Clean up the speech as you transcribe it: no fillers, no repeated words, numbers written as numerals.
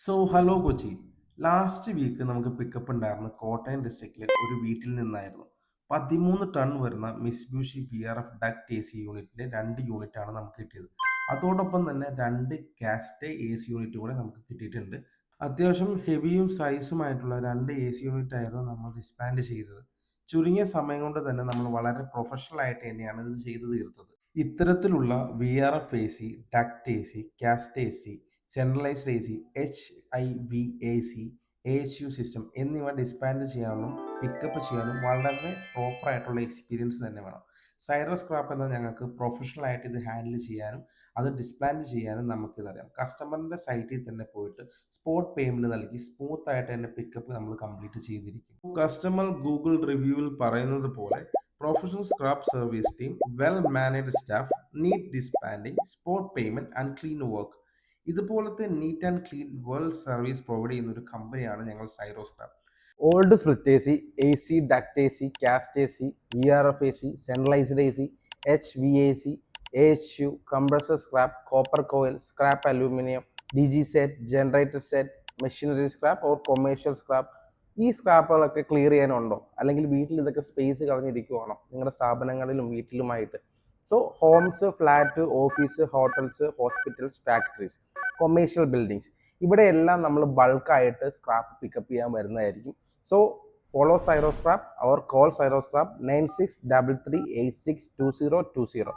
Hello Kochi. Last week നമുക്ക് pickup ഉണ്ടായിരുന്നത് കോട്ടയം ഡിസ്ട്രിക്റ്റിലെ ഒരു വീട്ടിൽ നിന്നായിരുന്നു. 13 ടൺ വരുന്ന മിത്സുബിഷി VRF ഡക്ട് AC യൂണിറ്റിന്റെ 2 യൂണിറ്റാണ് നമുക്ക് കിട്ടിയത്. അതോടൊപ്പം തന്നെ 2 കാസ്റ്റേ AC യൂണിറ്റ് കൂടെ നമുക്ക് കിട്ടിയിട്ടുണ്ട്. അത്യാവശ്യം ഹെവിയും സൈസുമായിട്ടുള്ള 2 AC യൂണിറ്റ് ആയിരുന്നു നമ്മൾ ഡിസ്പാൻഡ് ചെയ്തത്. ചുരുങ്ങിയ സമയം കൊണ്ട് തന്നെ നമ്മൾ വളരെ പ്രൊഫഷണൽ ആയിട്ട് തന്നെയാണ് ഇത് ചെയ്തു തീർത്തത്. ഇത്തരത്തിലുള്ള VRF AC, duct AC, cassette AC, centralised AC, HIVAC, AHU system എന്നിവ ഡിസ്പാൻഡ് ചെയ്യാനും പിക്കപ്പ് ചെയ്യാനും വളരെ പ്രോപ്പർ ആയിട്ടുള്ള എക്സ്പീരിയൻസ് തന്നെ വേണം. സൈറോ സ്ക്രാപ്പ് എന്ന ഞങ്ങൾക്ക് പ്രൊഫഷണൽ ആയിട്ട് ഇത് ഹാൻഡിൽ ചെയ്യാനും അത് ഡിസ്പാൻഡ് ചെയ്യാനും നമുക്കിതറിയാം. കസ്റ്റമറിൻ്റെ സൈറ്റിൽ തന്നെ പോയിട്ട് സ്പോട്ട് പേയ്മെൻറ്റ് നൽകി സ്മൂത്ത് ആയിട്ട് തന്നെ പിക്കപ്പ് നമ്മൾ കംപ്ലീറ്റ് ചെയ്തിരിക്കും. കസ്റ്റമർ ഗൂഗിൾ റിവ്യൂവിൽ പറയുന്നത് പോലെ professional scrap service team, well managed staff, neat dispending, spot payment and clean work. ഇതുപോലത്തെ neat and clean world service provide ചെയ്യുന്ന ഒരു കമ്പനിയാണ് ഞങ്ങൾ Cyro scrap. Old split AC, duct AC, cassette AC, VRF AC, centralised AC, HVAC, AHU, compressor scrap, copper coil, scrap aluminium, DG set, generator set, machinery scrap or commercial scrap. ഈ സ്ക്രാപ്പുകളൊക്കെ clear ചെയ്യാനുണ്ടോ? അല്ലെങ്കിൽ വീട്ടിൽ ഇതൊക്കെ space കളഞ്ഞിരിക്കുവാണോ നിങ്ങളുടെ സ്ഥാപനങ്ങളിലും വീട്ടിലുമായിട്ട്? So homes, flat, office, hotels, hospitals, factories, commercial buildings, ഇവിടെയെല്ലാം നമ്മൾ ബൾക്കായിട്ട് സ്ക്രാപ്പ് പിക്കപ്പ് ചെയ്യാൻ വരുന്നതായിരിക്കും. So follow Cyroscrap or call Cyroscrap 9633862020.